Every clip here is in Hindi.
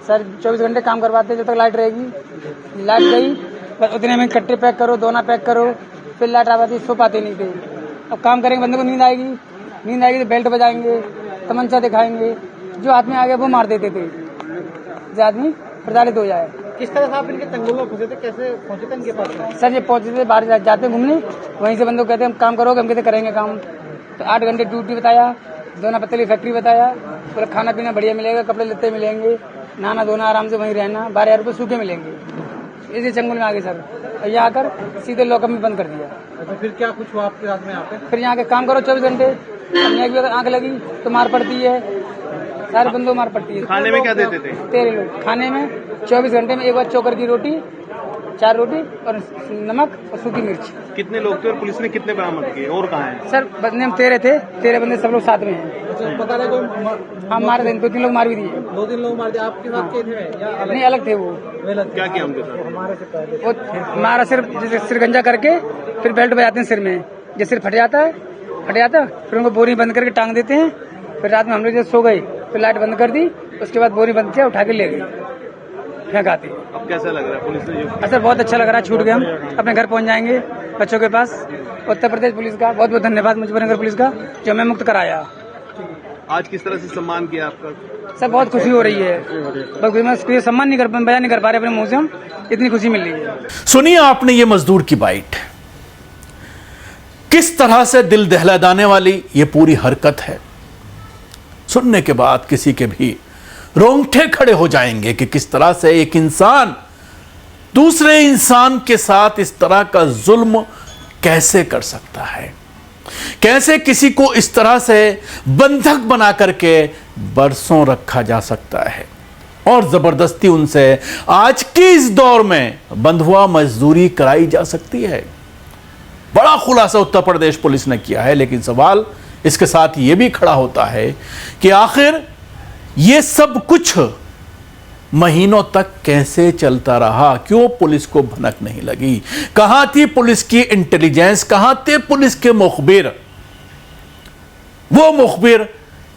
सर 24 घंटे काम करवाते जब तक लाइट रहेगी। लाइट गई बस उतने में कट्टे पैक करो, दोना पैक करो, फिर लाइट आती, सो पाते नहीं थे। अब काम करेंगे, बंदे को नींद आएगी तो बेल्ट बजाएंगे, तमंचा दिखाएंगे, जो आदमी आ गया वो मार देते थे, जो आदमी प्रताड़ित हो जाए। किस तरह से आप इनके चंगुल में फंसे थे, कैसे पहुंचे थे इनके पास? सर ये पहुंचे थे, बाहर जाते घूमने, वहीं से बंदे को कहते हम काम करोगे, हम कहते करेंगे काम। तो 8 घंटे ड्यूटी बताया, दोना पत्तली फैक्ट्री बताया, पूरा खाना पीना बढ़िया मिलेगा, कपड़े लत्ते मिलेंगे, नहाना धोना आराम से वहीं रहना, 12,000 रुपये सूखे मिलेंगे। इसी चंगुल में आगे सर, और यहाँ आकर सीधे लॉकअप में बंद कर दिया। तो फिर क्या कुछ हुआ आपके साथ में? यहाँ पे फिर यहाँ के काम करो 24 घंटे, अगर आंख लगी तो मार पड़ती है, सारे बंदों मार पड़ती है। खाने में क्या देते थे? 13 लोग खाने में 24 घंटे में एक बार चोकर की रोटी, 4 रोटी और नमक और सूखी मिर्च। कितने लोग थे और पुलिस ने कितने बरामद किए और कहाँ हैं? सर बंदे हम 13 थे, 13 बंदे सब लोग साथ में हैं। पता नहीं कोई हम मारे थे, 2-3 लोग मार भी दिए। 2-3 लोग मार दिए। आपके साथ क्या थे या नहीं अलग थे वो? क्या किया उनके साथ? हमारे से पहले वो हमारा सिर गंजा करके फिर बेल्ट बजाते हैं सिर में, जब सिर फट जाता फिर उनको बोरी बंद करके टांग देते हैं। फिर रात में हम लोग जब सो गए फिर लाइट बंद कर दी, उसके बाद बोरी बंद किया, उठा के ले गए फेंक आती। अब कैसा लग रहा है पुलिस ने जो? सर बहुत अच्छा लग रहा है, छूट गए, हम अपने घर पहुंच जाएंगे बच्चों के पास। उत्तर प्रदेश पुलिस का बहुत बहुत धन्यवाद, मुजफ्फरनगर पुलिस का जो हमें मुक्त कराया। आज किस तरह से सम्मान किया आपका? सर बहुत खुशी हो रही है, बस मैं सम्मान बयान नहीं कर पा रहे अपने मुंह से, हम इतनी खुशी मिल रही है। सुनिए आपने ये मजदूर की बाइट, किस तरह से दिल दहलाने वाली ये पूरी हरकत है। सुनने के बाद किसी के भी रोंगटे खड़े हो जाएंगे कि किस तरह से एक इंसान दूसरे इंसान के साथ इस तरह का जुल्म कैसे कर सकता है, कैसे किसी को इस तरह से बंधक बना करके बरसों रखा जा सकता है और जबरदस्ती उनसे आज के इस दौर में बंधुआ मजदूरी कराई जा सकती है। बड़ा खुलासा उत्तर प्रदेश पुलिस ने किया है, लेकिन सवाल इसके साथ यह भी खड़ा होता है कि आखिर यह सब कुछ महीनों तक कैसे चलता रहा, क्यों पुलिस को भनक नहीं लगी, कहां थी पुलिस की इंटेलिजेंस, कहां थे पुलिस के मुखबिर, वो मुखबिर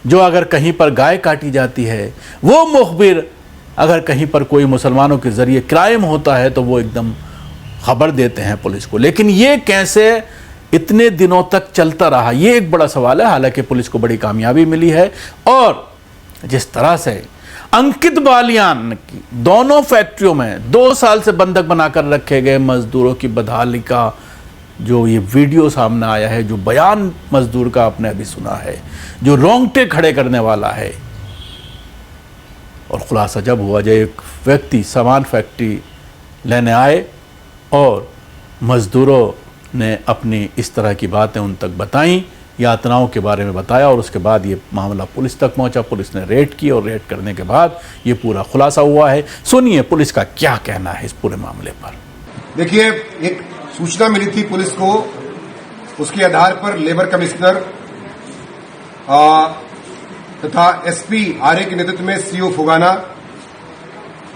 जो अगर कहीं पर गाय काटी जाती है, वो मुखबिर अगर कहीं पर कोई मुसलमानों के जरिए क्राइम होता है तो वो एकदम खबर देते हैं पुलिस को। लेकिन ये कैसे इतने दिनों तक चलता रहा, ये एक बड़ा सवाल है। हालांकि पुलिस को बड़ी कामयाबी मिली है और जिस तरह से अंकित बालियान की दोनों फैक्ट्रियों में 2 साल से बंधक बनाकर रखे गए मजदूरों की बदहाली का जो ये वीडियो सामने आया है, जो बयान मजदूर का आपने अभी सुना है, जो रोंगटे खड़े करने वाला है। और खुलासा जब हुआ जब एक व्यक्ति सामान फैक्ट्री लेने आए और मजदूरों ने अपनी इस तरह की बातें उन तक बताई, यातनाओं के बारे में बताया और उसके बाद ये मामला पुलिस तक पहुंचा। पुलिस ने रेड की और रेड करने के बाद ये पूरा खुलासा हुआ है। सुनिए पुलिस का क्या कहना है इस पूरे मामले पर। देखिए, एक सूचना मिली थी पुलिस को, उसके आधार पर लेबर कमिश्नर तथा एसपी आर्य के नेतृत्व में सीओ फुगाना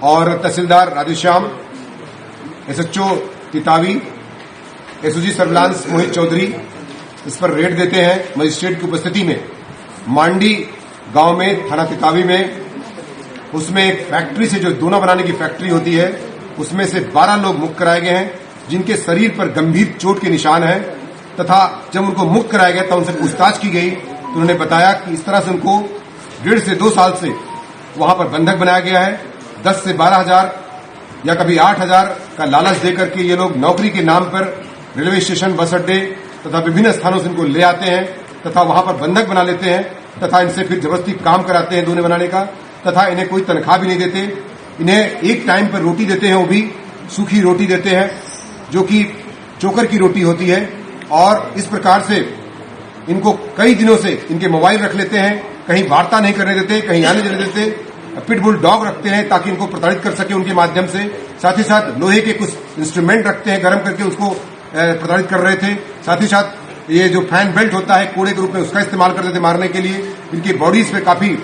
और तहसीलदार Radheshyam, SHO Titawi, SOG surveillance Mohit Chaudhary इस पर रेड देते हैं मजिस्ट्रेट की उपस्थिति में। मांडी गांव में थाना तितावी में उसमें एक फैक्ट्री से, जो दोना बनाने की फैक्ट्री होती है, उसमें से 12 लोग मुक्त कराए गए हैं जिनके शरीर पर गंभीर चोट के निशान हैं। तथा जब उनको मुक्त कराया गया तो उनसे पूछताछ की गई तो उन्होंने बताया कि इस तरह से उनको 1.5 से 2 साल से वहां पर बंधक बनाया गया है। 10 से 12,000 या कभी 8,000 का लालच देकर के ये लोग नौकरी के नाम पर रेलवे स्टेशन, बस अड्डे तथा विभिन्न स्थानों से इनको ले आते हैं तथा वहां पर बंधक बना लेते हैं तथा इनसे फिर जबरदस्ती काम कराते हैं दोने बनाने का, तथा इन्हें कोई तनख्वाह भी नहीं देते। इन्हें एक टाइम पर रोटी देते हैं, वो भी सूखी रोटी देते हैं जो कि चोकर की रोटी होती है। और इस प्रकार से इनको कई दिनों से इनके मोबाइल रख लेते हैं, कहीं वार्ता नहीं करने देते, कहीं आने नहीं देते। पिटबुल डॉग रखते हैं ताकि इनको प्रताड़ित कर सके उनके माध्यम से। साथ ही साथ लोहे के कुछ इंस्ट्रूमेंट रखते हैं, गर्म करके उसको प्रताड़ित कर रहे थे। साथ ही साथ ये जो फैन बेल्ट होता है कूड़े के रूप में, उसका इस्तेमाल करते थे मारने के लिए। इनकी बॉडीज पे काफी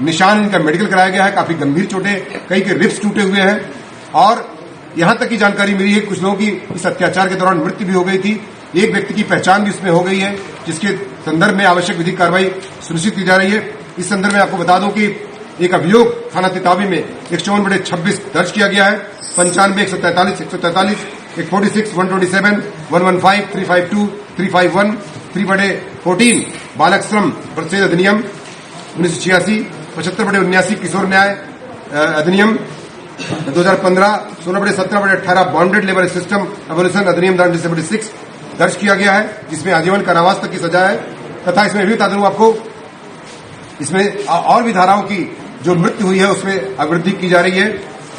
निशान, इनका मेडिकल कराया गया है, काफी गंभीर चोटें, कई के रिब्स टूटे हुए हैं। और यहां तक की जानकारी मिली है कुछ लोगों की इस अत्याचार के दौरान मृत्यु भी हो गई थी। एक व्यक्ति की पहचान भी इसमें हो गई है, जिसके संदर्भ में आवश्यक विधिक कार्रवाई सुनिश्चित की जा रही है। इस संदर्भ में आपको बता दूं कि एक अभियोग थाना तितावी में 51/26 दर्ज किया गया है। 95, 143, 143, 146, 127, 115, 352, 351, 3/14 बालक श्रम प्रतिषेध अधिनियम 1986, 75/79 किशोर न्याय अधिनियम 2015, 16/17/18 बॉन्डेड लेबर सिस्टम एबोलिशन अधिनियम 1976 दर्ज किया गया है, जिसमें आजीवन कारावास तक की सजा है। तथा इसमें भी बता दूं आपको, इसमें और भी धाराओं की जो मृत्यु हुई है उसमें अवृद्धि की जा रही है।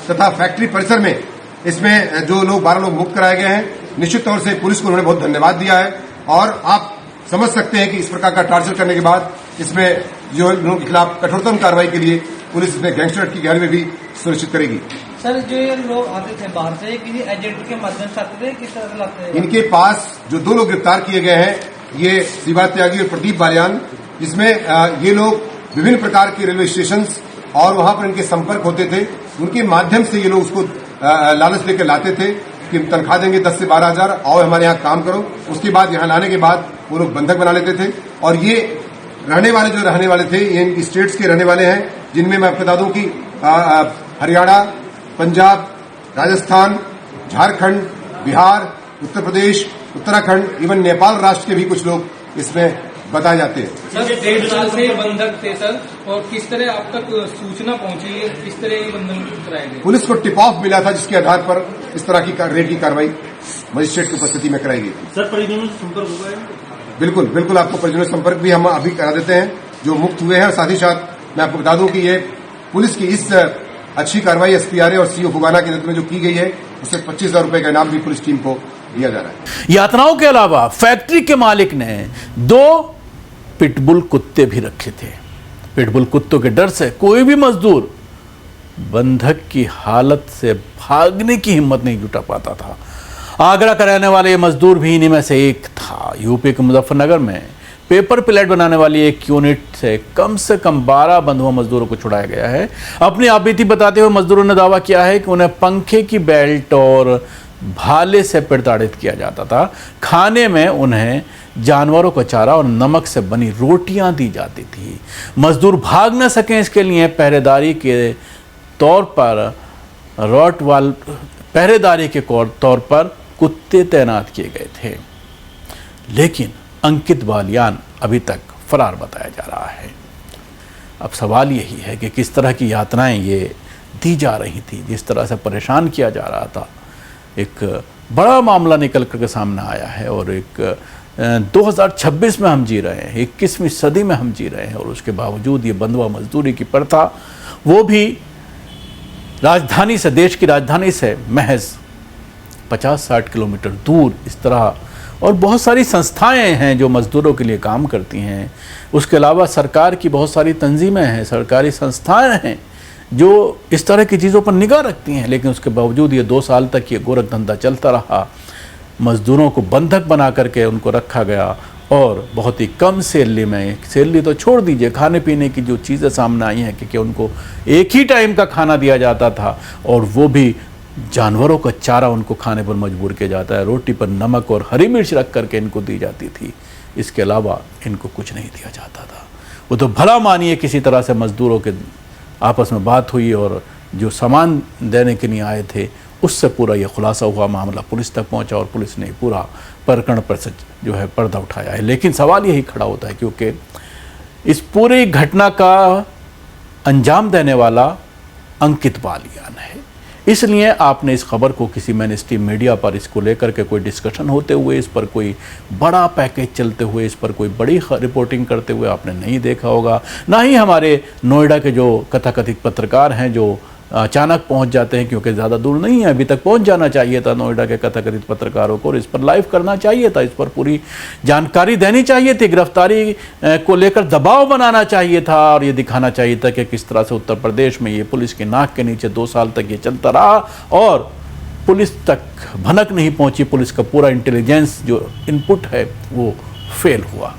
तथा फैक्ट्री परिसर में इसमें जो लोग 12 लोग मुक्त कराए गए हैं, निश्चित तौर से पुलिस को उन्होंने बहुत धन्यवाद दिया है। और आप समझ सकते हैं कि इस प्रकार का टार्चर करने के बाद इसमें जो लोगों के खिलाफ कठोरतम कार्रवाई के लिए पुलिस इसमें गैंगस्टर एक्ट की गहरी में भी सुनिश्चित करेगी। सर, जो ये लोग आते थे बाहर से, किसी एजेंट के माध्यम से आते थे, किस तरह से लाते थे? इनके पास जो 2 लोग गिरफ्तार किए गए हैं, ये शिवा त्यागी और प्रदीप बालियान, इसमें ये लोग विभिन्न प्रकार के रेलवे स्टेशन और वहां पर इनके संपर्क होते थे। उनके माध्यम से ये लोग उसको लालच लेकर लाते थे कि तनख्वाह देंगे 10 से 12 हजार, और हमारे यहाँ काम करो। उसके बाद यहाँ लाने के बाद वो लोग बंधक बना लेते थे। और ये रहने वाले थे, ये इन स्टेट्स के रहने वाले हैं, जिनमें मैं आपको बता दूं कि हरियाणा, पंजाब, राजस्थान, झारखंड, बिहार, उत्तर प्रदेश, उत्तराखंड, इवन नेपाल राष्ट्र के भी कुछ लोग इसमें बताए जाते हैं। सर, 1.5 साल से बंधक थे सर, और किस तरह आप तक सूचना पहुंची है, किस तरह ये बंधन कराए गए? पुलिस को टिप ऑफ मिला था, जिसके आधार पर इस तरह की रेड की कार्रवाई मजिस्ट्रेट की उपस्थिति में कराई गई थी। सर, परिजनों से संपर्क हुआ है? बिल्कुल आपको परिजनों से संपर्क भी हम अभी करा देते हैं जो मुक्त हुए हैं। और साथ ही साथ मैं आपको बता दूं कि ये पुलिस की इस अच्छी कार्रवाई एसपीआरए और सीओ फुगाना के नेतृत्व में जो की गई है, उससे 25,000 रुपए का इनाम भी पुलिस टीम को दिया जा रहा है। यातनाओं के अलावा फैक्ट्री के मालिक ने 2 पिटबुल कुत्ते भी रखे थे। पिटबुल कुत्तों के डर से कोई भी मजदूर बंधक की हालत से भागने की हिम्मत नहीं जुटा पाता था। आगरा का रहने वाले ये मजदूर भी इन्हीं में से एक था। यूपी के मुजफ्फरनगर में पेपर प्लेट बनाने वाली एक यूनिट से कम 12 बंधुआ मजदूरों को छुड़ाया गया है। अपनी आपबीती बताते हुए मजदूरों ने दावा किया है कि उन्हें पंखे की बेल्ट और भाले से प्रताड़ित किया जाता था। खाने में उन्हें जानवरों का चारा और नमक से बनी रोटियां दी जाती थी। मजदूर भाग न सकें इसके लिए पहरेदारी के तौर पर कुत्ते तैनात किए गए थे। लेकिन अंकित बालियान अभी तक फरार बताया जा रहा है। अब सवाल यही है कि किस तरह की यातनाएं ये दी जा रही थी, जिस तरह से परेशान किया जा रहा था। एक बड़ा मामला निकल कर के सामने आया है और एक 2026 में हम जी रहे हैं, 21वीं सदी में हम जी रहे हैं, और उसके बावजूद ये बंधुआ मजदूरी की प्रथा, वो भी राजधानी से, देश की राजधानी से महज 50-60 किलोमीटर दूर इस तरह। और बहुत सारी संस्थाएं हैं जो मजदूरों के लिए काम करती हैं। उसके अलावा सरकार की बहुत सारी तंजीमें हैं, सरकारी संस्थाएं हैं जो इस तरह की चीज़ों पर निगाह रखती हैं। लेकिन उसके बावजूद ये 2 साल तक ये गोरख धंधा चलता रहा। मजदूरों को बंधक बना करके उनको रखा गया और बहुत ही कम सैलरी तो छोड़ दीजिए, खाने पीने की जो चीज़ें सामने आई हैं कि उनको एक ही टाइम का खाना दिया जाता था, और वो भी जानवरों का चारा उनको खाने पर मजबूर किया जाता है। रोटी पर नमक और हरी मिर्च रख करके इनको दी जाती थी। इसके अलावा इनको कुछ नहीं दिया जाता था। वो तो भला मानिए किसी तरह से मजदूरों के आपस में बात हुई और जो सामान देने के लिए आए थे उससे पूरा ये खुलासा हुआ, मामला पुलिस तक पहुंचा और पुलिस ने पूरा प्रकरण पर जो है पर्दा उठाया है। लेकिन सवाल यही खड़ा होता है क्योंकि इस पूरी घटना का अंजाम देने वाला अंकित बालियान है, इसलिए आपने इस खबर को किसी मेनस्ट्रीम मीडिया पर इसको लेकर के कोई डिस्कशन होते हुए, इस पर कोई बड़ा पैकेज चलते हुए, इस पर कोई बड़ी रिपोर्टिंग करते हुए आपने नहीं देखा होगा। ना ही हमारे नोएडा के जो कथाकथित पत्रकार हैं जो अचानक पहुंच जाते हैं, क्योंकि ज़्यादा दूर नहीं है, अभी तक पहुंच जाना चाहिए था नोएडा के कथाकथित पत्रकारों को, और इस पर लाइव करना चाहिए था, इस पर पूरी जानकारी देनी चाहिए थी, गिरफ्तारी को लेकर दबाव बनाना चाहिए था और ये दिखाना चाहिए था कि किस तरह से उत्तर प्रदेश में ये पुलिस की नाक के नीचे 2 साल तक ये चलता रहा और पुलिस तक भनक नहीं पहुंची। पुलिस का पूरा इंटेलिजेंस जो इनपुट है वो फेल हुआ।